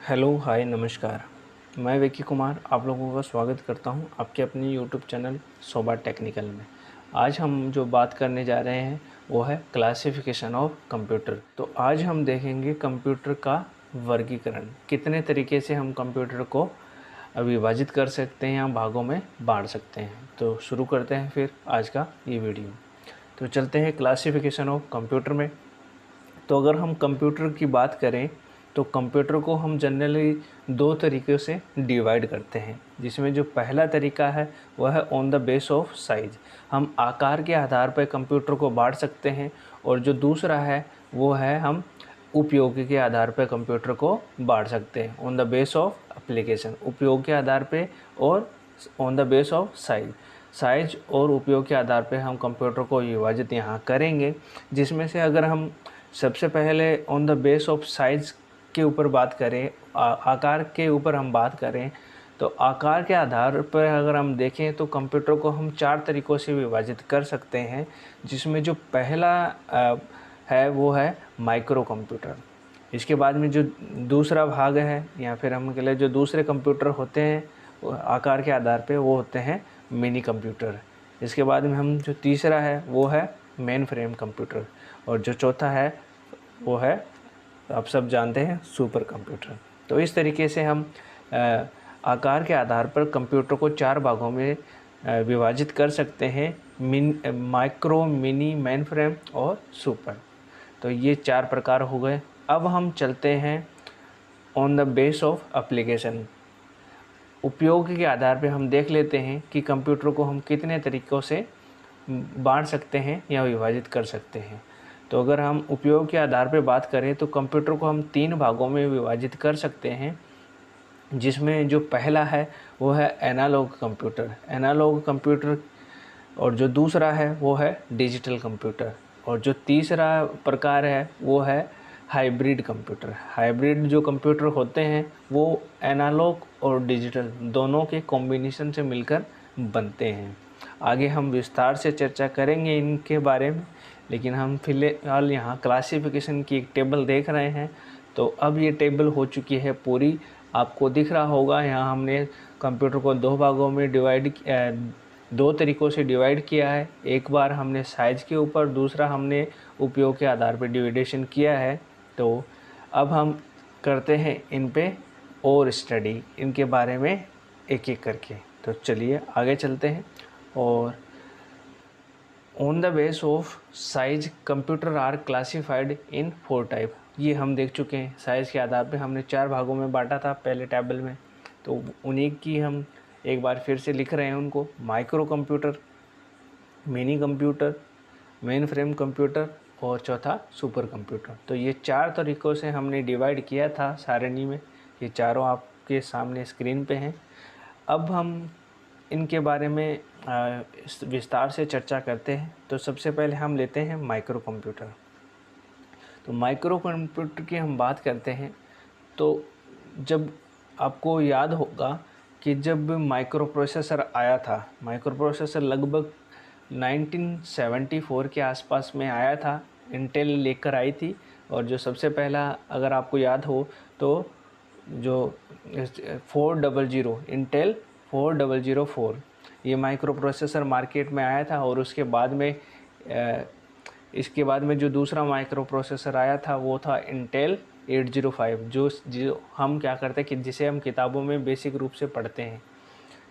Hello, हाय, नमस्कार। मैं विक्की कुमार आप लोगों का स्वागत करता हूं आपके अपनी यूट्यूब चैनल सोबा टेक्निकल में। आज हम जो बात करने जा रहे हैं वो है क्लासिफिकेशन ऑफ कंप्यूटर। तो आज हम देखेंगे कंप्यूटर का वर्गीकरण, कितने तरीके से हम कंप्यूटर को विभाजित कर सकते हैं या भागों में बांट सकते हैं। तो शुरू करते हैं फिर आज का ये वीडियो। तो चलते हैं क्लासिफिकेशन ऑफ कंप्यूटर में। तो अगर हम कंप्यूटर की बात करें तो कंप्यूटर को हम जनरली दो तरीक़े से डिवाइड करते हैं, जिसमें जो पहला तरीका है वह है on the base of size. हम आकार के आधार पर कंप्यूटर को बांट सकते हैं, और जो दूसरा है वो है हम उपयोग के आधार पर कंप्यूटर को बांट सकते हैं, on the base of application, उपयोग के आधार पे, और on the base of size और उपयोग के आधार पे हम कंप्यूटर को विभाजित यहाँ करेंगे। जिसमें से अगर हम सबसे पहले on the base of size के ऊपर बात करें, आकार के ऊपर हम बात करें, तो आकार के आधार पर अगर हम देखें तो कंप्यूटर को हम चार तरीक़ों से विभाजित कर सकते हैं। जिसमें जो पहला है वो है माइक्रो कंप्यूटर। इसके बाद में जो दूसरा भाग है, या फिर हम कह लें जो दूसरे कंप्यूटर होते हैं आकार के आधार पे, वो होते हैं मिनी कंप्यूटर। इसके बाद में हम जो तीसरा है वो है मेन फ्रेम कंप्यूटर, और जो चौथा है वो है, आप सब जानते हैं, सुपर कंप्यूटर। तो इस तरीके से हम आकार के आधार पर कंप्यूटर को चार भागों में विभाजित कर सकते हैं, माइक्रो, मिनी, मेन फ्रेम और सुपर। तो ये चार प्रकार हो गए। अब हम चलते हैं on the base of application. उपयोग के आधार पर हम देख लेते हैं कि कंप्यूटर को हम कितने तरीक़ों से बांट सकते हैं या विभाजित कर सकते हैं। तो अगर हम उपयोग के आधार पर बात करें तो कंप्यूटर को हम तीन भागों में विभाजित कर सकते हैं। जिसमें जो पहला है वो है एनालॉग कंप्यूटर, और जो दूसरा है वो है डिजिटल कंप्यूटर, और जो तीसरा प्रकार है वो है हाइब्रिड कंप्यूटर। हाइब्रिड जो कंप्यूटर होते हैं वो एनालॉग और डिजिटल दोनों के कॉम्बिनेशन से मिलकर बनते हैं। आगे हम विस्तार से चर्चा करेंगे इनके बारे में, लेकिन हम फिलहाल यहाँ क्लासिफिकेशन की एक टेबल देख रहे हैं। तो अब ये टेबल हो चुकी है पूरी, आपको दिख रहा होगा। यहाँ हमने कंप्यूटर को दो भागों में दो तरीक़ों से डिवाइड किया है। एक बार हमने साइज़ के ऊपर, दूसरा हमने उपयोग के आधार पर डिवाइडेशन किया है। तो अब हम करते हैं इन पे और स्टडी, इनके बारे में एक एक करके। तो चलिए आगे चलते हैं। और on the base of size computer are classified in 4 type, ये हम देख चुके हैं। साइज़ के आधार पे हमने चार भागों में बांटा था पहले टेबल में, तो उन्हीं की हम एक बार फिर से लिख रहे हैं उनको। Micro computer, mini computer, main frame computer, और चौथा सुपर कंप्यूटर। तो ये चार तरीक़ों से हमने डिवाइड किया था सारणी में। ये चारों आपके सामने स्क्रीन पे हैं। अब हम इनके बारे में विस्तार से चर्चा करते हैं। तो सबसे पहले हम लेते हैं माइक्रो कंप्यूटर। तो माइक्रो कंप्यूटर की हम बात करते हैं तो जब आपको याद होगा कि जब माइक्रो प्रोसेसर आया था, माइक्रो प्रोसेसर लगभग 1974 के आसपास में आया था, इंटेल लेकर आई थी। और जो सबसे पहला अगर आपको याद हो तो जो 400 इंटेल 4004 ये माइक्रो प्रोसेसर मार्केट में आया था। और उसके बाद में इसके बाद में जो दूसरा माइक्रो प्रोसेसर आया था वो था इंटेल 805, जो हम क्या करते हैं कि जिसे हम किताबों में बेसिक रूप से पढ़ते हैं।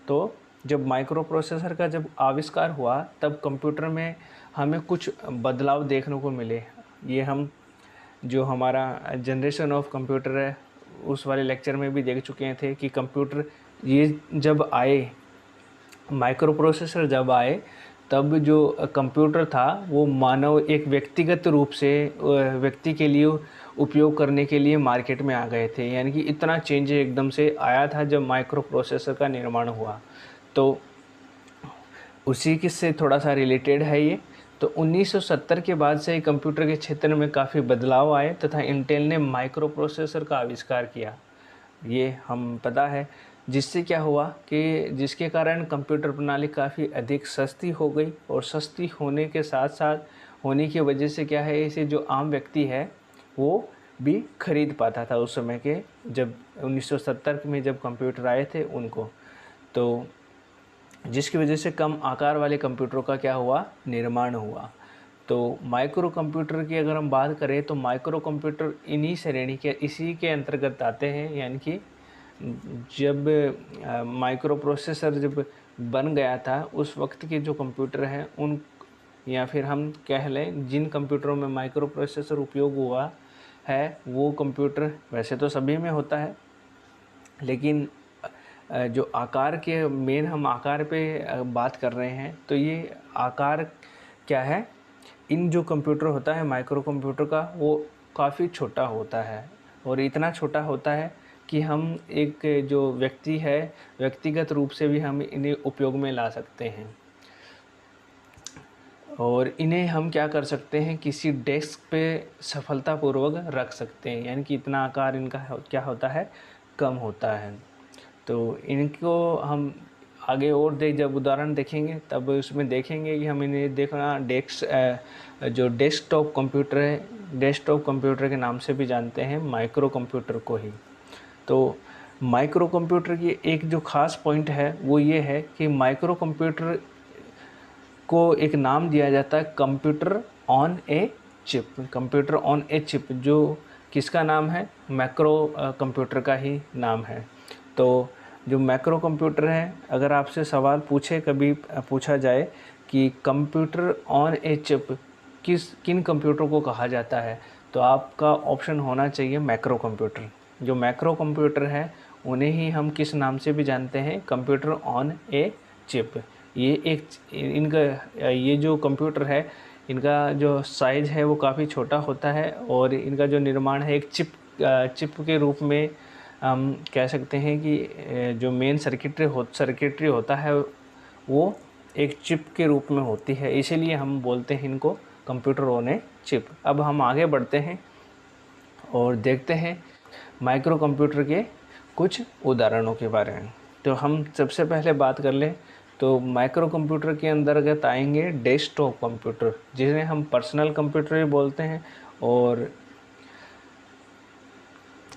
तो जब माइक्रो प्रोसेसर का जब आविष्कार हुआ तब कंप्यूटर में हमें कुछ बदलाव देखने को मिले। ये हम जो हमारा जनरेशन ऑफ कंप्यूटर है उस वाले लेक्चर में भी देख चुके थे कि कंप्यूटर ये जब आए, माइक्रो प्रोसेसर जब आए, तब जो कंप्यूटर था वो मानव एक व्यक्तिगत रूप से व्यक्ति के लिए उपयोग करने के लिए मार्केट में आ गए थे। यानी कि इतना चेंज एकदम से आया था जब माइक्रो प्रोसेसर का निर्माण हुआ। तो उसी के से थोड़ा सा रिलेटेड है ये। तो 1970 के बाद से कंप्यूटर के क्षेत्र में काफ़ी बदलाव आए तथा इंटेल ने माइक्रो प्रोसेसर का आविष्कार किया, ये हम पता है। जिससे क्या हुआ कि जिसके कारण कंप्यूटर प्रणाली काफ़ी अधिक सस्ती हो गई, और सस्ती होने के साथ साथ होने की वजह से क्या है, इसे जो आम व्यक्ति है वो भी खरीद पाता था उस समय के, जब 1970 में जब कंप्यूटर आए थे उनको। तो जिसकी वजह से कम आकार वाले कंप्यूटरों का क्या हुआ, निर्माण हुआ। तो माइक्रो कंप्यूटर की अगर हम बात करें तो माइक्रो कंप्यूटर इन्हीं श्रेणी के, इसी के अंतर्गत आते हैं। यानी कि जब माइक्रो प्रोसेसर जब बन गया था उस वक्त के जो कंप्यूटर हैं उन, या फिर हम कह लें जिन कंप्यूटरों में माइक्रो प्रोसेसर उपयोग हुआ है वो कंप्यूटर, वैसे तो सभी में होता है, लेकिन जो आकार के मेन हम आकार पे बात कर रहे हैं, तो ये आकार क्या है, इन जो कंप्यूटर होता है माइक्रो कंप्यूटर का, वो काफ़ी छोटा होता है। और इतना छोटा होता है कि हम एक जो व्यक्ति है व्यक्तिगत रूप से भी हम इन्हें उपयोग में ला सकते हैं। और इन्हें हम क्या कर सकते हैं, किसी डेस्क पे सफलतापूर्वक रख सकते हैं। यानी कि इतना आकार इनका क्या होता है, कम होता है। तो इनको हम आगे और जब उदाहरण देखेंगे तब उसमें देखेंगे कि हम इन्हें देखना जो डेस्कटॉप कंप्यूटर है, डेस्कटॉप कंप्यूटर के नाम से भी जानते हैं माइक्रो कंप्यूटर को ही। तो माइक्रो कंप्यूटर की एक जो ख़ास पॉइंट है वो ये है कि माइक्रो कंप्यूटर को एक नाम दिया जाता है computer on a chip. Computer on a chip जो किसका नाम है, मैक्रो कंप्यूटर का ही नाम है। तो जो मैक्रो कंप्यूटर है, अगर आपसे सवाल कभी पूछा जाए कि कंप्यूटर ऑन ए चिप किन कंप्यूटर को कहा जाता है, तो आपका ऑप्शन होना चाहिए मैक्रो कंप्यूटर। जो मैक्रो कंप्यूटर है उन्हें ही हम किस नाम से भी जानते हैं, कंप्यूटर ऑन ए चिप। ये जो कंप्यूटर है इनका जो साइज़ है वो काफ़ी छोटा होता है, और इनका जो निर्माण है एक चिप के रूप में हम कह सकते हैं कि जो मेन सर्किटरी होता है वो एक चिप के रूप में होती है, इसीलिए हम बोलते हैं इनको कंप्यूटर ऑन ए चिप। अब हम आगे बढ़ते हैं और देखते हैं माइक्रो कंप्यूटर के कुछ उदाहरणों के बारे में। तो हम सबसे पहले बात कर लें तो माइक्रो कंप्यूटर के अंतर्गत आएंगे डेस्कटॉप कंप्यूटर, जिन्हें हम पर्सनल कंप्यूटर भी बोलते हैं। और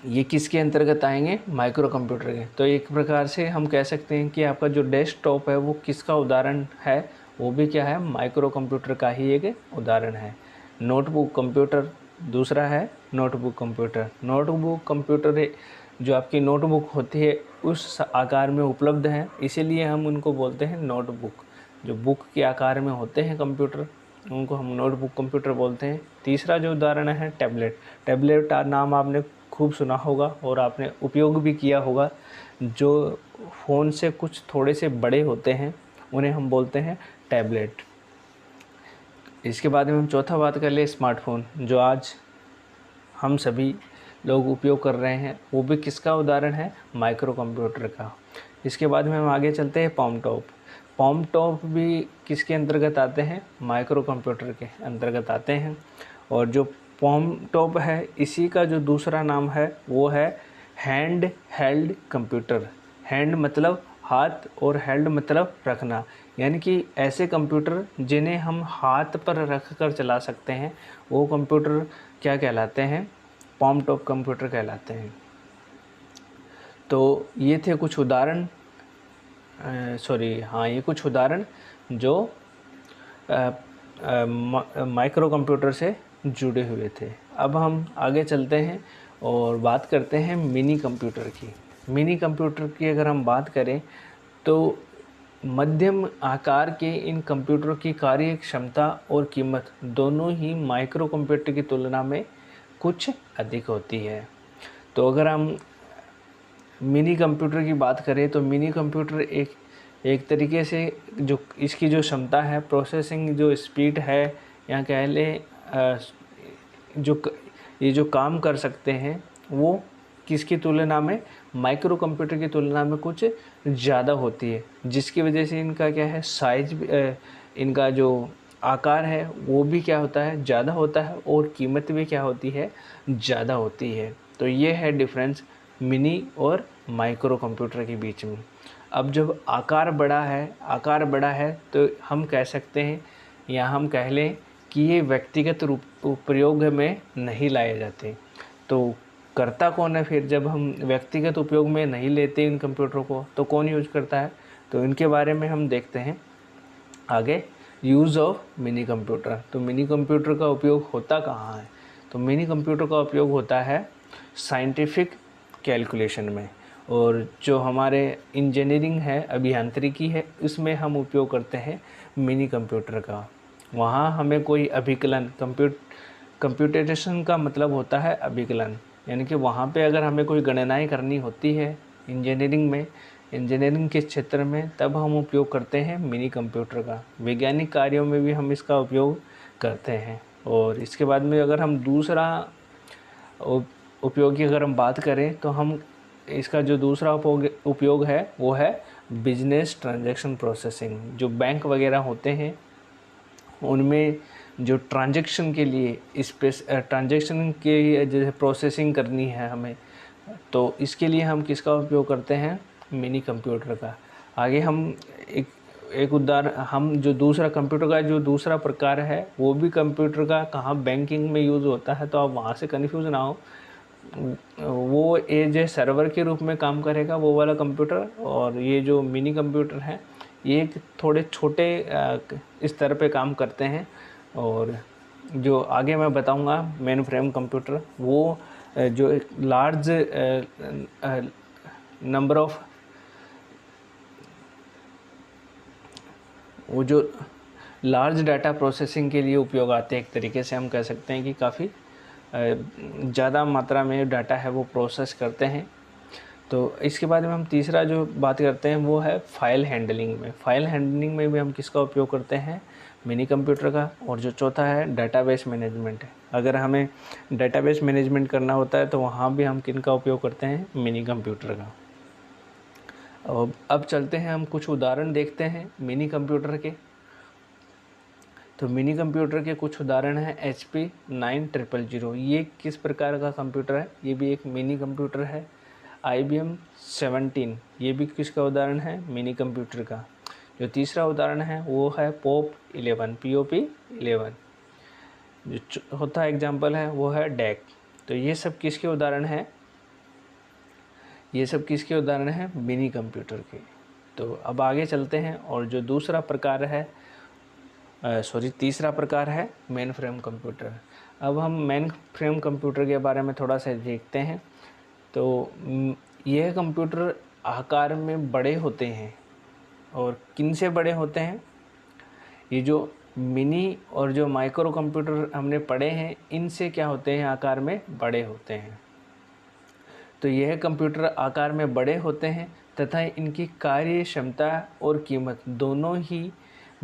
ये किसके अंतर्गत आएंगे, माइक्रो कंप्यूटर के। तो एक प्रकार से हम कह सकते हैं कि आपका जो डेस्कटॉप है वो किसका उदाहरण है, वो भी क्या है, माइक्रो कंप्यूटर का ही एक उदाहरण है। नोटबुक कंप्यूटर दूसरा है, नोटबुक कंप्यूटर। नोटबुक कंप्यूटर जो आपकी नोटबुक होती है उस आकार में उपलब्ध है, इसीलिए हम उनको बोलते हैं नोटबुक। जो बुक के आकार में होते हैं कंप्यूटर उनको हम नोटबुक कंप्यूटर बोलते हैं। तीसरा जो उदाहरण है टैबलेट। टैबलेट नाम आपने खूब सुना होगा और आपने उपयोग भी किया होगा। जो फ़ोन से कुछ थोड़े से बड़े होते हैं उन्हें हम बोलते हैं टैबलेट। इसके बाद में हम चौथा बात कर ले स्मार्टफ़ोन, जो आज हम सभी लोग उपयोग कर रहे हैं, वो भी किसका उदाहरण है, माइक्रो कंप्यूटर का। इसके बाद में हम आगे चलते हैं पॉम टॉप भी किसके अंतर्गत आते हैं, माइक्रो कंप्यूटर के अंतर्गत आते हैं। और जो पॉम टॉप है इसी का जो दूसरा नाम है वो है हैंड हेल्ड कंप्यूटर। हैंड मतलब हाथ और हेल्ड मतलब रखना, यानी कि ऐसे कंप्यूटर जिन्हें हम हाथ पर रख कर चला सकते हैं वो कंप्यूटर क्या कहलाते हैं, पॉम टॉप कंप्यूटर कहलाते हैं। तो ये थे कुछ उदाहरण, ये कुछ उदाहरण जो माइक्रो कंप्यूटर से जुड़े हुए थे। अब हम आगे चलते हैं और बात करते हैं मिनी कंप्यूटर की। मिनी कंप्यूटर की अगर हम बात करें तो मध्यम आकार के इन कंप्यूटरों की कार्य क्षमता और कीमत दोनों ही माइक्रो कंप्यूटर की तुलना में कुछ अधिक होती है। तो अगर हम मिनी कंप्यूटर की बात करें तो मिनी कंप्यूटर एक तरीके से जो इसकी जो क्षमता है, प्रोसेसिंग जो स्पीड है, या कह लें ये जो काम कर सकते हैं वो किसकी तुलना में, माइक्रो कंप्यूटर की तुलना में कुछ ज़्यादा होती है, जिसकी वजह से इनका क्या है, साइज, इनका जो आकार है वो भी क्या होता है, ज़्यादा होता है, और कीमत भी क्या होती है, ज़्यादा होती है। तो ये है डिफरेंस मिनी और माइक्रो कंप्यूटर के बीच में। अब जब आकार बड़ा है तो हम कह सकते हैं या हम कह लें कि ये व्यक्तिगत रूप प्रयोग में नहीं लाए जाते। तो करता कौन है फिर? जब हम व्यक्तिगत उपयोग में नहीं लेते इन कंप्यूटर को तो कौन यूज करता है? तो इनके बारे में हम देखते हैं आगे। Use of mini computer. तो मिनी कंप्यूटर का उपयोग होता कहाँ है? तो मिनी कंप्यूटर का उपयोग होता है साइंटिफिक कैलकुलेशन में, और जो हमारे इंजीनियरिंग है, अभियांत्रिकी है, उसमें हम उपयोग करते हैं मिनी कंप्यूटर का। वहाँ हमें कोई अभिकलन, कंप्यूटेशन का मतलब होता है अभिकलन, यानी कि वहाँ पे अगर हमें कोई गणनाएं करनी होती है इंजीनियरिंग में, इंजीनियरिंग के क्षेत्र में, तब हम उपयोग करते हैं मिनी कंप्यूटर का। वैज्ञानिक कार्यों में भी हम इसका उपयोग करते हैं। और इसके बाद में अगर हम दूसरा उपयोग की अगर हम बात करें तो हम इसका जो दूसरा उपयोग है वो है बिजनेस ट्रांजैक्शन प्रोसेसिंग। जो बैंक वगैरह होते हैं उनमें जो ट्रांजैक्शन के लिए ट्रांजैक्शन के जैसे प्रोसेसिंग करनी है हमें, तो इसके लिए हम किसका उपयोग करते हैं? मिनी कंप्यूटर का। आगे हम एक उदाहरण, हम जो दूसरा कंप्यूटर का जो दूसरा प्रकार है वो भी कंप्यूटर का कहाँ बैंकिंग में यूज़ होता है, तो आप वहाँ से कन्फ्यूज़ ना हो। वो एज ए सर्वर के रूप में काम करेगा वो वाला कंप्यूटर, और ये जो मिनी कंप्यूटर है ये एक थोड़े छोटे स्तर पे काम करते हैं। और जो आगे मैं बताऊंगा मेन फ्रेम कंप्यूटर, वो जो एक लार्ज नंबर ऑफ, वो जो लार्ज डाटा प्रोसेसिंग के लिए उपयोग आते हैं। एक तरीके से हम कह सकते हैं कि काफ़ी ज़्यादा मात्रा में डाटा है वो प्रोसेस करते हैं। तो इसके बाद में हम तीसरा जो बात करते हैं वो है फाइल हैंडलिंग में। फाइल हैंडलिंग में भी हम किसका उपयोग करते हैं? मिनी कंप्यूटर का। और जो चौथा है डेटाबेस मैनेजमेंट है। अगर हमें डेटाबेस मैनेजमेंट करना होता है तो वहाँ भी हम किन का उपयोग करते हैं? मिनी कंप्यूटर का। अब चलते हैं, हम कुछ उदाहरण देखते हैं मिनी कंप्यूटर के। तो मिनी कंप्यूटर के कुछ उदाहरण हैं HP 9000। ये किस प्रकार का कंप्यूटर है? ये भी एक मिनी कंप्यूटर है। IBM 17, ये भी किसका उदाहरण है? मिनी कंप्यूटर का। जो तीसरा उदाहरण है वो है POP 11। जो होता है एग्जाम्पल है वो है DEC। तो ये सब किसके उदाहरण हैं? ये सब किसके उदाहरण हैं? मिनी कंप्यूटर के। तो अब आगे चलते हैं, और जो दूसरा प्रकार है तीसरा प्रकार है मेन फ्रेम कंप्यूटर। अब हम मेन फ्रेम कंप्यूटर के बारे में थोड़ा सा देखते हैं। तो यह कंप्यूटर आकार में बड़े होते हैं। और किन से बड़े होते हैं? ये जो मिनी और जो माइक्रो कंप्यूटर हमने पढ़े हैं, इनसे क्या होते हैं? आकार में बड़े होते हैं। तो यह कंप्यूटर आकार में बड़े होते हैं तथा इनकी कार्य क्षमता और कीमत दोनों ही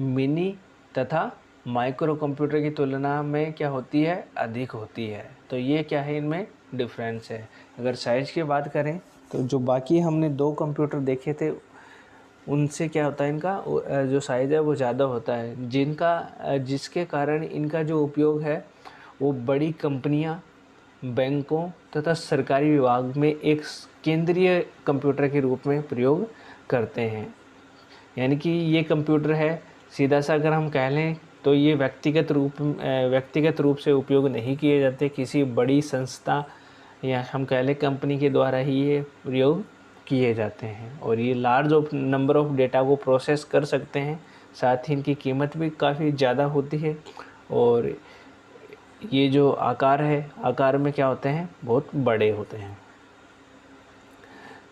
मिनी तथा माइक्रो कंप्यूटर की तुलना में क्या होती है? अधिक होती है। तो ये क्या है? इनमें डिफरेंस है। अगर साइज की बात करें तो जो बाकी हमने 2 कंप्यूटर देखे थे उनसे क्या होता है, इनका जो साइज़ है वो ज़्यादा होता है, जिसके कारण इनका जो उपयोग है वो बड़ी कंपनियां, बैंकों तथा सरकारी विभाग में एक केंद्रीय कंप्यूटर के रूप में प्रयोग करते हैं। यानी कि ये कंप्यूटर है, सीधा सा अगर हम कह लें तो ये व्यक्तिगत रूप से उपयोग नहीं किए जाते, किसी बड़ी संस्था या हम कह लें कंपनी के द्वारा ही ये प्रयोग किए जाते हैं। और ये लार्ज नंबर ऑफ डेटा को प्रोसेस कर सकते हैं। साथ ही इनकी कीमत भी काफ़ी ज़्यादा होती है। और ये जो आकार है, आकार में क्या होते हैं? बहुत बड़े होते हैं।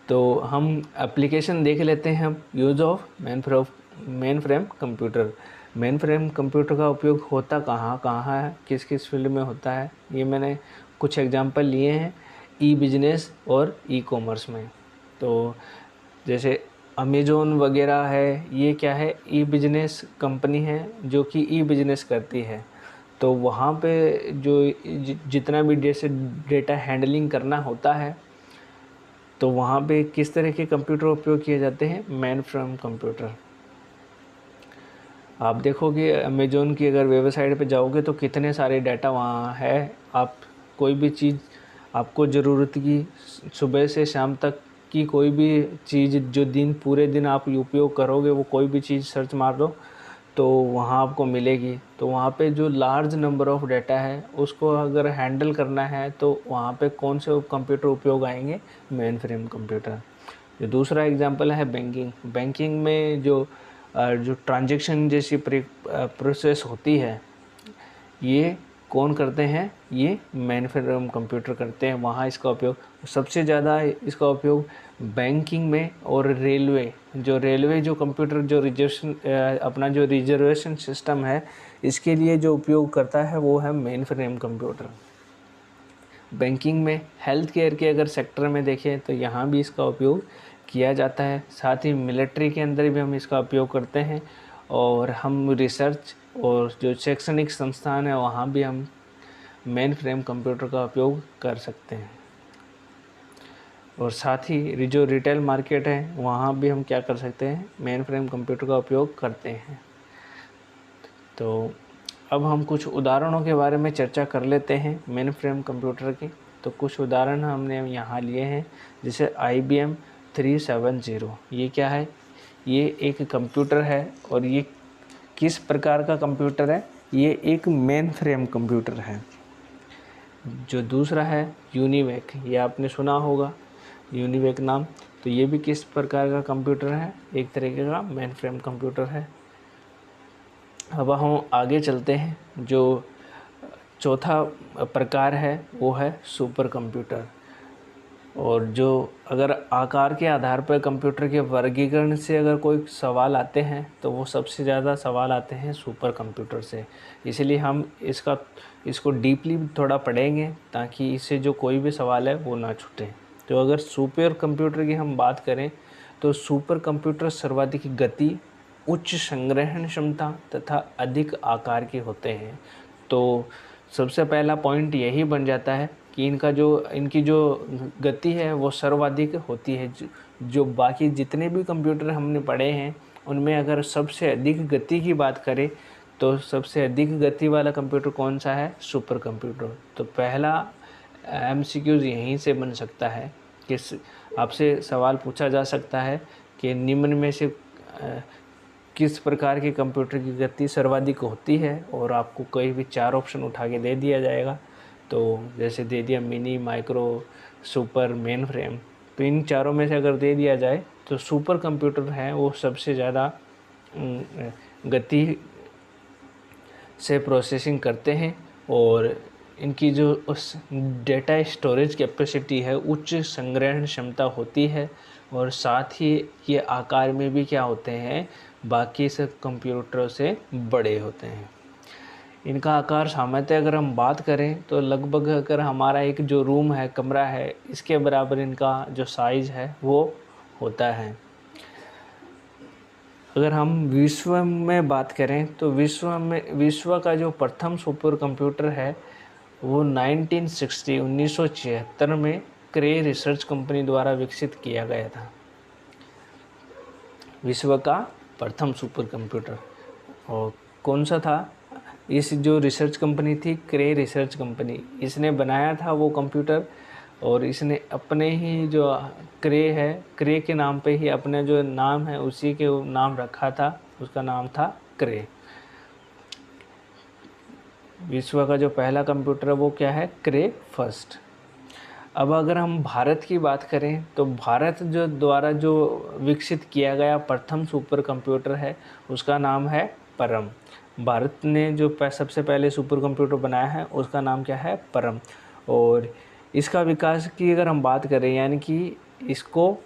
तो हम एप्लीकेशन देख लेते हैं। हम use of main frame computer. Main frame computer का उपयोग होता कहाँ है, किस किस फील्ड में होता है, ये मैंने कुछ एग्जांपल लिए हैं ई बिजनेस और ई कॉमर्स में। तो जैसे अमेज़ॉन वगैरह है, ये क्या है? ई बिजनेस कंपनी है जो कि ई बिजनेस करती है। तो वहाँ पे जो जितना भी जैसे डेटा हैंडलिंग करना होता है, तो वहाँ पे किस तरह के कंप्यूटर उपयोग किए जाते हैं? Main frame computer. आप देखोगे अमेज़ॉन की अगर वेबसाइट पे जाओगे तो कितने सारे डाटा वहाँ है। आप कोई भी चीज़ आपको ज़रूरत की, सुबह से शाम तक की कोई भी चीज़ जो पूरे दिन आप उपयोग करोगे, वो कोई भी चीज़ सर्च मार दो तो वहाँ आपको मिलेगी। तो वहाँ पे जो लार्ज नंबर ऑफ़ डाटा है उसको अगर हैंडल करना है तो वहाँ पे कौन से कंप्यूटर उपयोग आएंगे, मेन फ्रेम कंप्यूटर। जो दूसरा एग्जांपल है बैंकिंग। बैंकिंग में जो ट्रांजैक्शन जैसी प्रोसेस होती है ये कौन करते हैं, ये मेन फ्रेम कंप्यूटर करते हैं। वहाँ इसका उपयोग सबसे ज़्यादा इसका उपयोग बैंकिंग में और रेलवे जो कंप्यूटर जो रिजर्वेशन अपना जो रिजर्वेशन सिस्टम है इसके लिए जो उपयोग करता है वो है मेन फ्रेम कंप्यूटर। बैंकिंग में, हेल्थ केयर के अगर सेक्टर में देखें तो यहाँ भी इसका उपयोग किया जाता है। साथ ही मिलिट्री के अंदर भी हम इसका उपयोग करते हैं और हम रिसर्च और जो शैक्षणिक संस्थान है वहाँ भी हम मेन फ्रेम कंप्यूटर का उपयोग कर सकते हैं। और साथ ही जो रिटेल मार्केट है वहाँ भी हम क्या कर सकते हैं, मेन फ्रेम कंप्यूटर का उपयोग करते हैं। तो अब हम कुछ उदाहरणों के बारे में चर्चा कर लेते हैं मेन फ्रेम कंप्यूटर की। तो कुछ उदाहरण हमने यहाँ लिए हैं, जैसे IBM 370। ये क्या है, ये एक कंप्यूटर है और ये किस प्रकार का कंप्यूटर है, ये एक मेन फ्रेम कंप्यूटर है। जो दूसरा है यूनिवेक, ये आपने सुना होगा यूनिवेक नाम। तो ये भी किस प्रकार का कंप्यूटर है, एक तरीके का मेन फ्रेम कंप्यूटर है। अब हम आगे चलते हैं। जो चौथा प्रकार है वो है सुपर कंप्यूटर। और जो अगर आकार के आधार पर कंप्यूटर के वर्गीकरण से अगर कोई सवाल आते हैं तो वो सबसे ज़्यादा सवाल आते हैं सुपर कंप्यूटर से। इसलिए हम इसको डीपली थोड़ा पढ़ेंगे ताकि इससे जो कोई भी सवाल है वो ना छूटे। तो अगर सुपर कंप्यूटर की हम बात करें तो सुपर कंप्यूटर सर्वाधिक गति, उच्च संग्रहण क्षमता तथा अधिक आकार के होते हैं। तो सबसे पहला पॉइंट यही बन जाता है कि इनकी जो गति है वो सर्वाधिक होती है। जो बाकी जितने भी कंप्यूटर हमने पढ़े हैं उनमें अगर सबसे अधिक गति की बात करें तो सबसे अधिक गति वाला कंप्यूटर कौन सा है, सुपर कंप्यूटर। तो पहला MCQ यहीं से बन सकता है कि आपसे सवाल पूछा जा सकता है कि निम्न में से किस प्रकार के कंप्यूटर की गति सर्वाधिक होती है, और आपको कोई भी 4 ऑप्शन उठा के दे दिया जाएगा। तो जैसे दे दिया mini, micro, super, main frame. तो इन चारों में से अगर दे दिया जाए तो सुपर कंप्यूटर है वो सबसे ज़्यादा गति से प्रोसेसिंग करते हैं और इनकी जो उस डेटा स्टोरेज कैपेसिटी है, उच्च संग्रहण क्षमता होती है। और साथ ही ये आकार में भी क्या होते हैं, बाकी सब कंप्यूटरों से बड़े होते हैं। इनका आकार सामान्यतः अगर हम बात करें तो लगभग अगर हमारा एक जो रूम है, कमरा है, इसके बराबर इनका जो साइज़ है वो होता है। अगर हम विश्व में बात करें तो विश्व का जो प्रथम सुपर कंप्यूटर है वो 1976 में क्रे रिसर्च कंपनी द्वारा विकसित किया गया था। विश्व का प्रथम सुपर कंप्यूटर और कौन सा था, इस जो रिसर्च कंपनी थी क्रे रिसर्च कंपनी, इसने बनाया था वो कंप्यूटर। और इसने अपने ही जो क्रे है, क्रे के नाम पे ही अपना जो नाम है उसी के नाम रखा था, उसका नाम था क्रे। विश्व का जो पहला कंप्यूटर है वो क्या है, क्रे फर्स्ट। अब अगर हम भारत की बात करें तो भारत जो द्वारा जो विकसित किया गया प्रथम सुपर कंप्यूटर है उसका नाम है परम। भारत ने जो सबसे पहले सुपर कंप्यूटर बनाया है उसका नाम क्या है, परम। और इसका विकास की अगर हम बात करें, यानी कि इसको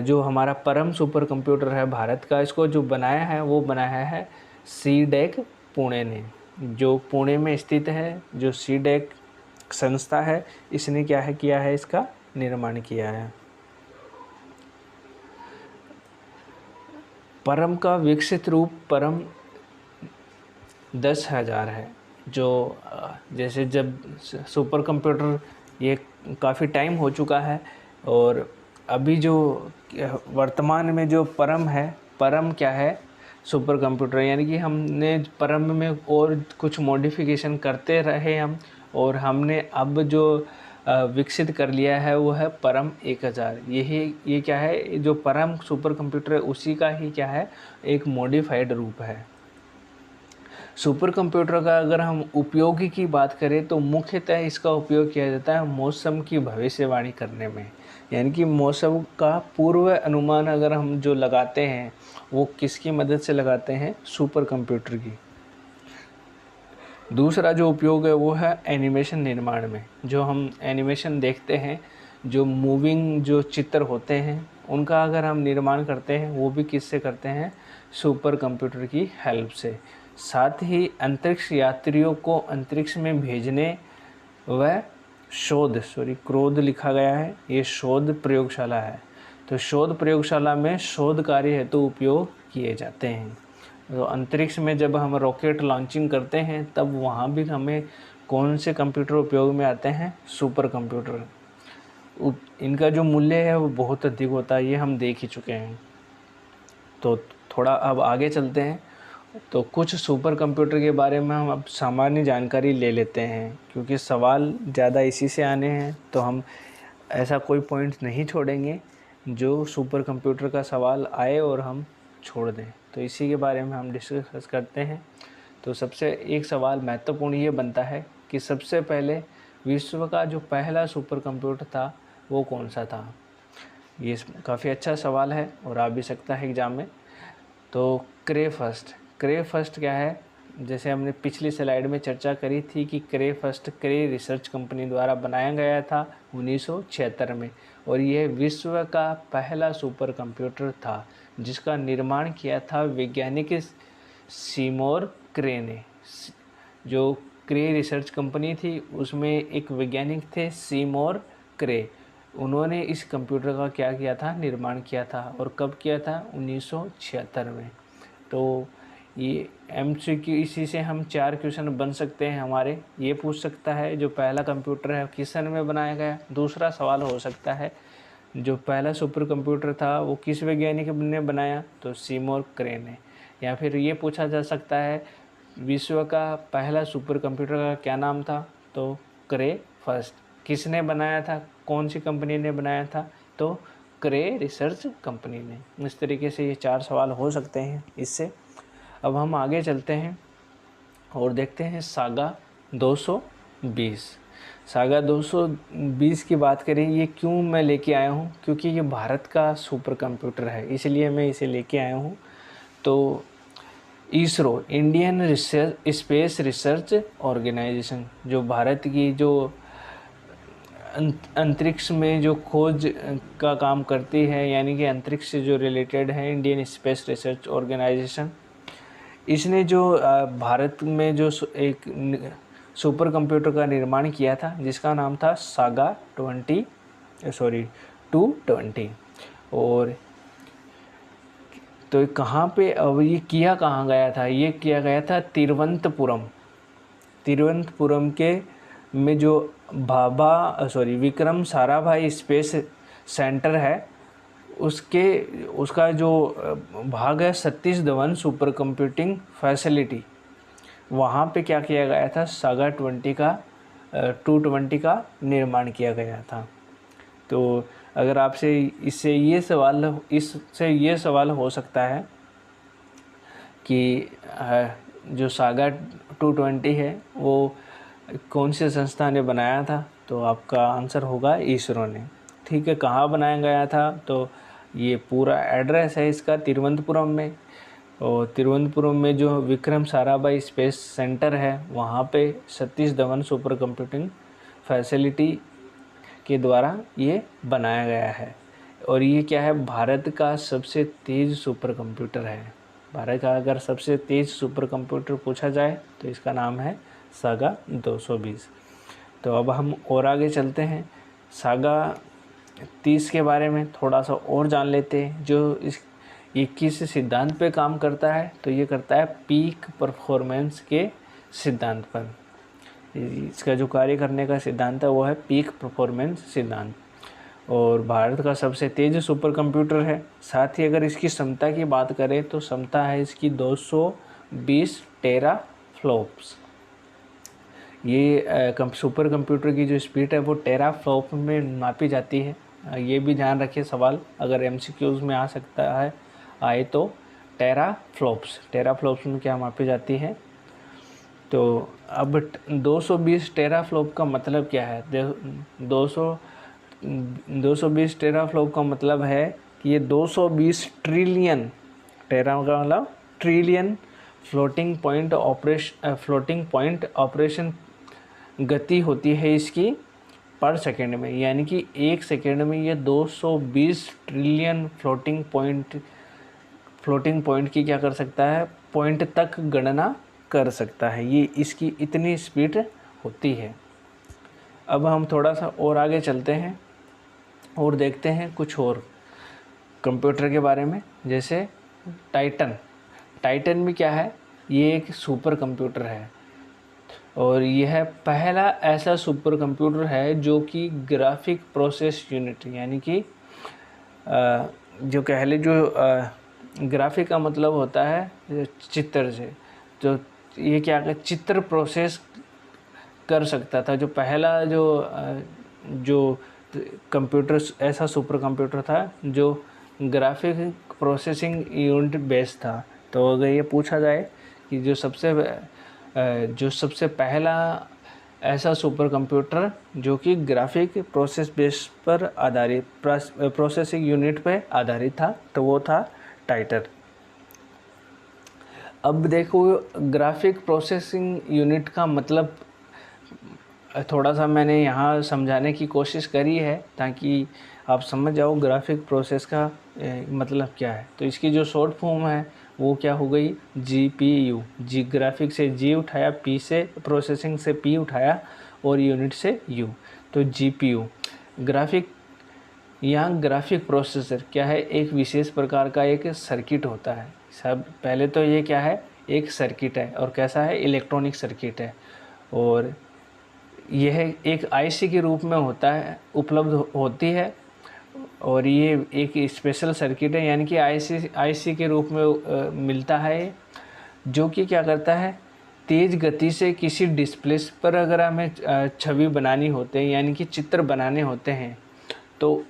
जो हमारा परम सुपर कंप्यूटर है भारत का, इसको जो बनाया है वो बनाया है CDEC पुणे ने, जो पुणे में स्थित है। जो CDEC संस्था है इसने क्या है किया है, इसका निर्माण किया है। परम का विकसित रूप परम 10,000 है। जो जैसे जब सुपर कंप्यूटर ये काफ़ी टाइम हो चुका है और अभी जो वर्तमान में जो परम है, परम क्या है, सुपर कंप्यूटर। यानी कि हमने परम में और कुछ मॉडिफिकेशन करते रहे हम, और हमने अब जो विकसित कर लिया है वो है परम 1000। ये क्या है, जो परम सुपर कंप्यूटर है उसी का ही क्या है, एक मॉडिफाइड रूप है। सुपर कंप्यूटर का अगर हम उपयोग की बात करें तो मुख्यतः इसका उपयोग किया जाता है मौसम की भविष्यवाणी करने में, यानी कि मौसम का पूर्व अनुमान अगर हम जो लगाते हैं वो किसकी मदद से लगाते हैं, सुपर कंप्यूटर की। दूसरा जो उपयोग है वो है एनिमेशन निर्माण में। जो हम एनिमेशन देखते हैं, जो मूविंग जो चित्र होते हैं उनका अगर हम निर्माण करते हैं वो भी किससे करते हैं, सुपर कंप्यूटर की हेल्प से। साथ ही अंतरिक्ष यात्रियों को अंतरिक्ष में भेजने व क्रोध लिखा गया है, ये शोध प्रयोगशाला है। तो शोध प्रयोगशाला में शोध कार्य हेतु उपयोग किए जाते हैं। तो अंतरिक्ष में जब हम रॉकेट लॉन्चिंग करते हैं तब वहाँ भी हमें कौन से कंप्यूटर उपयोग में आते हैं, सुपर कंप्यूटर। इनका जो मूल्य है वो बहुत अधिक होता है, ये हम देख ही चुके हैं। तो थोड़ा अब आगे चलते हैं। तो कुछ सुपर कंप्यूटर के बारे में हम अब सामान्य जानकारी ले लेते हैं, क्योंकि सवाल ज़्यादा इसी से आने हैं तो हम ऐसा कोई पॉइंट नहीं छोड़ेंगे जो सुपर कंप्यूटर का सवाल आए और हम छोड़ दें। तो इसी के बारे में हम डिस्कस करते हैं। तो सबसे एक सवाल महत्वपूर्ण ये बनता है कि सबसे पहले विश्व का जो पहला सुपर कंप्यूटर था वो कौन सा था। ये काफ़ी अच्छा सवाल है और आ भी सकता है एग्ज़ाम में। तो क्रे फर्स्ट क्या है, जैसे हमने पिछली स्लाइड में चर्चा करी थी कि क्रे रिसर्च कंपनी द्वारा बनाया गया था 1976 में, और यह विश्व का पहला सुपर कंप्यूटर था जिसका निर्माण किया था वैज्ञानिक सीमोर क्रे ने। जो क्रे रिसर्च कंपनी थी उसमें एक वैज्ञानिक थे सीमोर क्रे, उन्होंने इस कंप्यूटर का क्या किया था, निर्माण किया था। और कब किया था, 1976 में। तो ये MCQ, इसी से हम 4 क्वेश्चन बन सकते हैं हमारे। ये पूछ सकता है जो पहला कंप्यूटर है किस सन में बनाया गया। दूसरा सवाल हो सकता है जो पहला सुपर कंप्यूटर था वो किस वैज्ञानिक ने बनाया, तो सीमोर क्रे ने। या फिर ये पूछा जा सकता है विश्व का पहला सुपर कंप्यूटर का क्या नाम था, तो क्रे फर्स्ट। किसने बनाया था, कौन सी कंपनी ने बनाया था, तो क्रे रिसर्च कंपनी ने। इस तरीके से ये 4 सवाल हो सकते हैं इससे। अब हम आगे चलते हैं और देखते हैं सागा 220। सागा 220 की बात करें, ये क्यों मैं लेके आया हूँ, क्योंकि ये भारत का सुपर कंप्यूटर है इसलिए मैं इसे लेके आया हूँ। तो ISRO, Indian space research organisation, जो भारत की जो अंतरिक्ष में जो खोज का काम करती है, यानी कि अंतरिक्ष से जो रिलेटेड है, इंडियन स्पेस रिसर्च ऑर्गेनाइजेशन, इसने जो भारत में जो एक सुपर कंप्यूटर का निर्माण किया था जिसका नाम था सागा 220। और तो कहाँ पे, अब ये किया कहाँ गया था, ये किया गया था तिरुवनंतपुरम के में जो विक्रम साराभाई स्पेस सेंटर है उसका जो भाग है Satish Dhawan super computing facility, वहाँ पे क्या किया गया था, सागा 220 का निर्माण किया गया था। तो अगर आपसे इससे ये सवाल हो सकता है कि जो सागा 220 है वो कौन से संस्था ने बनाया था, तो आपका आंसर होगा इसरो ने। ठीक है, कहाँ बनाया गया था, तो ये पूरा एड्रेस है इसका तिरुवनंतपुरम में। और तिरुवनंतपुरम में जो विक्रम साराभाई स्पेस सेंटर है वहाँ पे Satish Dhawan super computing facility के द्वारा ये बनाया गया है। और ये क्या है, भारत का सबसे तेज़ सुपर कंप्यूटर है। भारत का अगर सबसे तेज़ सुपर कंप्यूटर पूछा जाए तो इसका नाम है सागा 220। तो अब हम और आगे चलते हैं, सागा 30 के बारे में थोड़ा सा और जान लेते हैं। ये किस सिद्धांत पे काम करता है, तो ये करता है पीक परफॉर्मेंस के सिद्धांत पर। इसका जो कार्य करने का सिद्धांत है वो है पीक परफॉर्मेंस सिद्धांत। और भारत का सबसे तेज़ सुपर कंप्यूटर है। साथ ही अगर इसकी क्षमता की बात करें तो क्षमता है इसकी 220 टेरा फ्लॉप्स। ये सुपर कंप्यूटर की जो स्पीड है वो टेरा फ्लॉप में मापी जाती है। ये भी ध्यान रखिए, सवाल अगर MCQs में आ सकता है आए तो टेरा फ्लॉप्स में क्या मापी जाती है, तो अब 220 टेराफ्लॉप का मतलब क्या है? 220 टेराफ्लॉप का मतलब है कि ये 220 ट्रिलियन, टेरा का मतलब ट्रिलियन फ्लोटिंग पॉइंट ऑपरेशन गति होती है इसकी पर सेकेंड में। यानी कि एक सेकेंड में ये 220 ट्रिलियन फ्लोटिंग पॉइंट की क्या कर सकता है, पॉइंट तक गणना कर सकता है। ये इसकी इतनी स्पीड होती है। अब हम थोड़ा सा और आगे चलते हैं और देखते हैं कुछ और कंप्यूटर के बारे में। जैसे टाइटन भी क्या है, ये एक सुपर कंप्यूटर है और यह पहला ऐसा सुपर कंप्यूटर है जो कि ग्राफिक प्रोसेस यूनिट, यानी कि जो कह ले जो ग्राफिक का मतलब होता है चित्र से, जो ये क्या कर चित्र प्रोसेस कर सकता था। जो पहला जो कंप्यूटर ऐसा सुपर कंप्यूटर था जो ग्राफिक प्रोसेसिंग यूनिट बेस्ड था। तो अगर ये पूछा जाए कि जो सबसे पहला ऐसा सुपर कंप्यूटर जो कि ग्राफिक प्रोसेस बेस पर आधारित प्रोसेसिंग यूनिट पर आधारित था, तो वो था टाइटन। अब देखो ग्राफिक प्रोसेसिंग यूनिट का मतलब थोड़ा सा मैंने यहाँ समझाने की कोशिश करी है ताकि आप समझ जाओ ग्राफिक प्रोसेस का मतलब क्या है। तो इसकी जो शॉर्ट फॉर्म है वो क्या हो गई, GPU। जी ग्राफिक से G उठाया, P से प्रोसेसिंग से P उठाया और यूनिट से U, तो GPU। ग्राफिक प्रोसेसर क्या है, एक विशेष प्रकार का एक सर्किट होता है। सब पहले तो ये क्या है, एक सर्किट है और कैसा है, इलेक्ट्रॉनिक सर्किट है। और यह एक IC के रूप में उपलब्ध होती है और ये एक स्पेशल सर्किट है, यानी कि IC के रूप में मिलता है, जो कि क्या करता है, तेज़ गति से किसी डिस्प्ले पर अगर हमें छवि बनानी होते हैं यानी कि चित्र बनाने होते हैं तो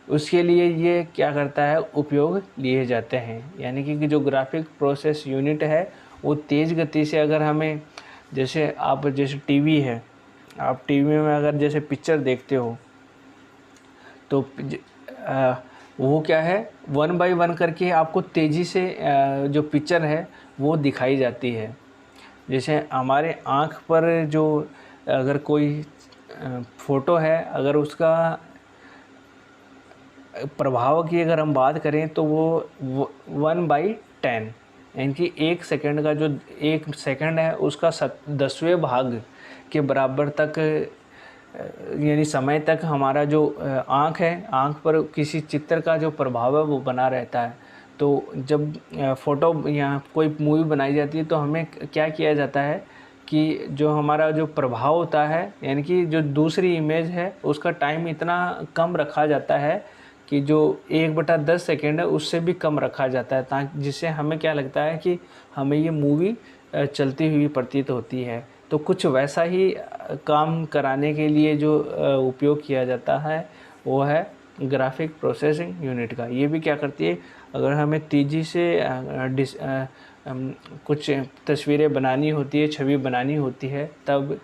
उसके लिए ये क्या करता है, उपयोग लिए जाते हैं। यानी कि जो ग्राफिक प्रोसेस यूनिट है वो तेज़ गति से अगर हमें जैसे टीवी है, आप टीवी में अगर जैसे पिक्चर देखते हो तो वो क्या है, 1 बाय 1 करके आपको तेज़ी से जो पिक्चर है वो दिखाई जाती है। जैसे हमारे आँख पर जो अगर कोई फ़ोटो है, अगर उसका प्रभाव की अगर हम बात करें तो वो 1/10, यानी कि 1 सेकंड का जो 1 सेकंड है उसका 10वें भाग के बराबर तक यानी समय तक हमारा जो आँख पर किसी चित्र का जो प्रभाव है वो बना रहता है। तो जब फ़ोटो या कोई मूवी बनाई जाती है तो हमें क्या किया जाता है कि जो हमारा जो प्रभाव होता है, यानी कि जो दूसरी इमेज है उसका टाइम इतना कम रखा जाता है कि जो 1/10 सेकेंड है उससे भी कम रखा जाता है, ताकि जिससे हमें क्या लगता है कि हमें ये मूवी चलती हुई प्रतीत होती है। तो कुछ वैसा ही काम कराने के लिए जो उपयोग किया जाता है वो है ग्राफिक प्रोसेसिंग यूनिट का। ये भी क्या करती है, अगर हमें तेज़ी से कुछ तस्वीरें बनानी होती है, छवि बनानी होती है, तब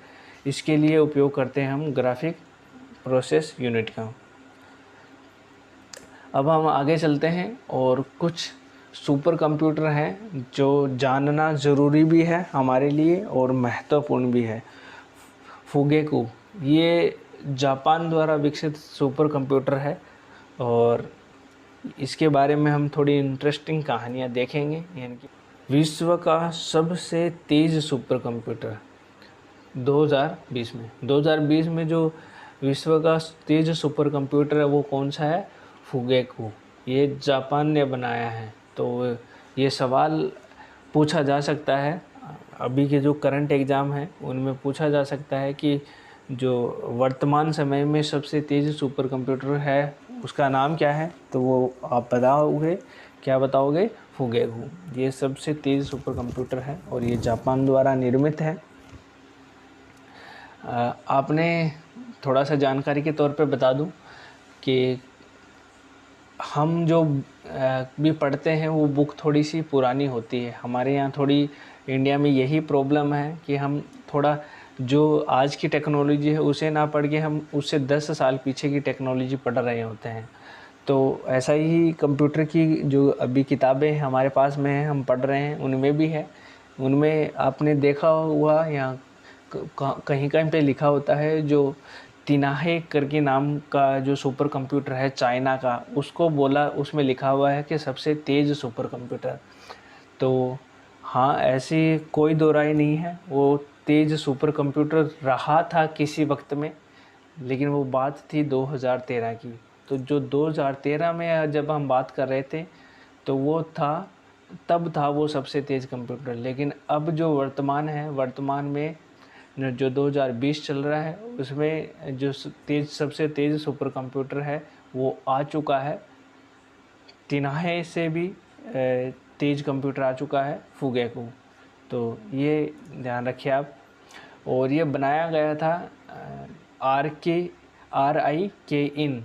इसके लिए उपयोग करते हैं हम ग्राफिक प्रोसेस यूनिट का। अब हम आगे चलते हैं और कुछ सुपर कंप्यूटर हैं जो जानना ज़रूरी भी है हमारे लिए और महत्वपूर्ण भी है। फुगेकू, ये जापान द्वारा विकसित सुपर कंप्यूटर है और इसके बारे में हम थोड़ी इंटरेस्टिंग कहानियाँ देखेंगे। यानी कि विश्व का सबसे तेज़ सुपर कंप्यूटर 2020 में जो विश्व का तेज़ सुपर कंप्यूटर है वो कौन सा है, फुगेकू। ये जापान ने बनाया है। तो ये सवाल पूछा जा सकता है, अभी के जो करंट एग्ज़ाम है उनमें पूछा जा सकता है कि जो वर्तमान समय में सबसे तेज़ सुपर कंप्यूटर है उसका नाम क्या है, तो वो आप बताओगे, क्या बताओगे, फुगेकू। ये सबसे तेज़ सुपर कंप्यूटर है और ये जापान द्वारा निर्मित है। आपने थोड़ा सा जानकारी के तौर पे बता दूं कि हम जो भी पढ़ते हैं वो बुक थोड़ी सी पुरानी होती है। हमारे यहाँ थोड़ी इंडिया में यही प्रॉब्लम है कि हम थोड़ा जो आज की टेक्नोलॉजी है उसे ना पढ़ के हम उससे 10 साल पीछे की टेक्नोलॉजी पढ़ रहे होते हैं। तो ऐसा ही कंप्यूटर की जो अभी किताबें हमारे पास में हैं, हम पढ़ रहे हैं, उनमें भी है। उनमें आपने देखा हुआ या कहीं कहीं पे लिखा होता है, जो तिनाहे करके नाम का जो सुपर कंप्यूटर है चाइना का, उसको बोला, उसमें लिखा हुआ है कि सबसे तेज़ सुपर कंप्यूटर। तो हाँ, ऐसी कोई दो राय नहीं है, वो तेज़ सुपर कंप्यूटर रहा था किसी वक्त में, लेकिन वो बात थी 2013 की। तो जो 2013 में जब हम बात कर रहे थे, तो वो था, तब था वो सबसे तेज़ कंप्यूटर। लेकिन अब जो वर्तमान है, वर्तमान में जो 2020 चल रहा है, उसमें जो सबसे तेज़ सुपर कंप्यूटर है वो आ चुका है। तिनाहे से भी तेज़ कंप्यूटर आ चुका है, फुगेकू। तो ये ध्यान रखिए आप। और ये बनाया गया था RIKIN,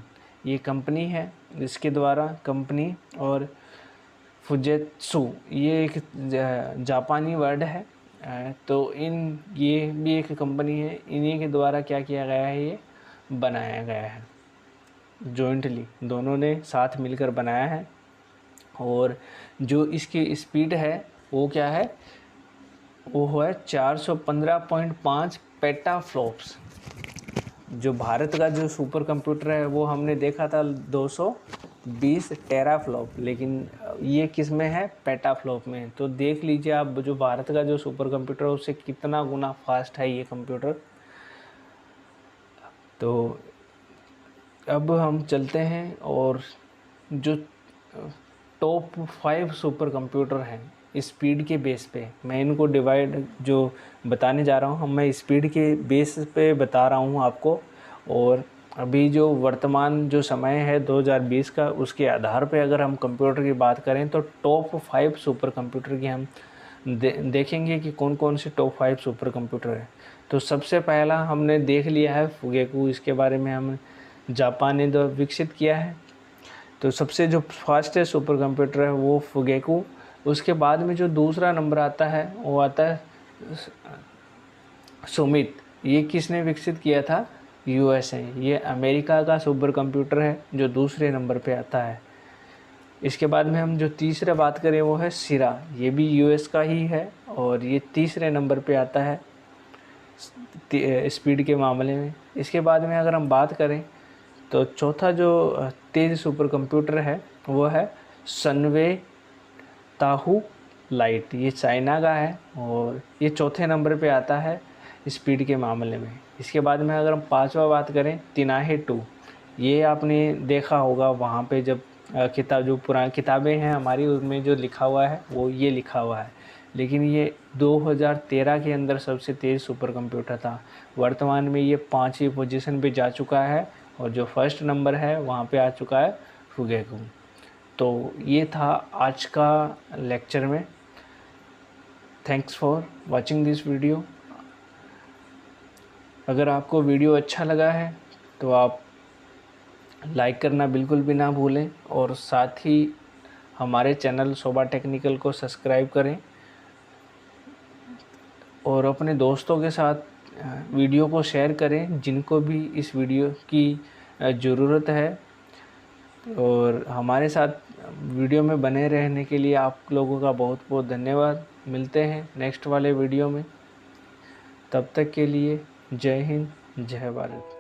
ये कंपनी है, इसके द्वारा कंपनी, और फुजेत्सु ये एक जापानी वर्ड है। तो ये भी एक कंपनी है, इन्हीं के द्वारा क्या किया गया है, ये बनाया गया है। जॉइंटली दोनों ने साथ मिलकर बनाया है। और जो इसकी स्पीड है वो क्या है, वो है 415.5 पेटाफ्लॉप्स। जो भारत का जो सुपर कंप्यूटर है वो हमने देखा था 220 टेराफ्लॉप, लेकिन ये किस में है, पेटाफ्लॉप में। तो देख लीजिए आप, जो भारत का जो सुपर कंप्यूटर है उससे कितना गुना फास्ट है ये कंप्यूटर। तो अब हम चलते हैं, और जो टॉप 5 सुपर कंप्यूटर हैं स्पीड के बेस पे, मैं इनको डिवाइड जो बताने जा रहा हूँ, मैं स्पीड के बेस पे बता रहा हूँ आपको। और अभी जो वर्तमान जो समय है 2020 का, उसके आधार पे अगर हम कंप्यूटर की बात करें तो टॉप 5 सुपर कंप्यूटर की हम देखेंगे कि कौन कौन से टॉप 5 सुपर कंप्यूटर हैं। तो सबसे पहला हमने देख लिया है फुगेकू, इसके बारे में हम जापान ने विकसित किया है। तो सबसे जो फास्टेस्ट सुपर कंप्यूटर है वो फुगेकू। उसके बाद में जो दूसरा नंबर आता है वो आता है सुमित। ये किसने विकसित किया था, USA। ये अमेरिका का सुपर कंप्यूटर है जो दूसरे नंबर पे आता है। इसके बाद में हम जो तीसरे बात करें वो है सिरा, ये भी US का ही है, और ये तीसरे नंबर पे आता है स्पीड के मामले में। इसके बाद में अगर हम बात करें तो चौथा जो तेज़ सुपर कंप्यूटर है वो है सनवे ताहू लाइट, ये चाइना का है, और ये चौथे नंबर पे आता है स्पीड के मामले में। इसके बाद में अगर हम पांचवा बात करें, तिनाहे 2, ये आपने देखा होगा वहाँ पे जब किताब, जो पुरानी किताबें हैं हमारी, उसमें जो लिखा हुआ है वो ये लिखा हुआ है। लेकिन ये 2013 के अंदर सबसे तेज़ सुपर कंप्यूटर था। वर्तमान में ये 5वीं पोजीशन पे जा चुका है, और जो फर्स्ट नंबर है वहाँ पे आ चुका है फुगेकू। तो ये था आज का लेक्चर में। Thanks for watching this video. अगर आपको वीडियो अच्छा लगा है तो आप लाइक करना बिल्कुल भी ना भूलें, और साथ ही हमारे चैनल सोबा टेक्निकल को सब्सक्राइब करें, और अपने दोस्तों के साथ वीडियो को शेयर करें जिनको भी इस वीडियो की ज़रूरत है। और हमारे साथ वीडियो में बने रहने के लिए आप लोगों का बहुत बहुत धन्यवाद। मिलते हैं नेक्स्ट वाले वीडियो में, तब तक के लिए जय हिंद, जय भारत।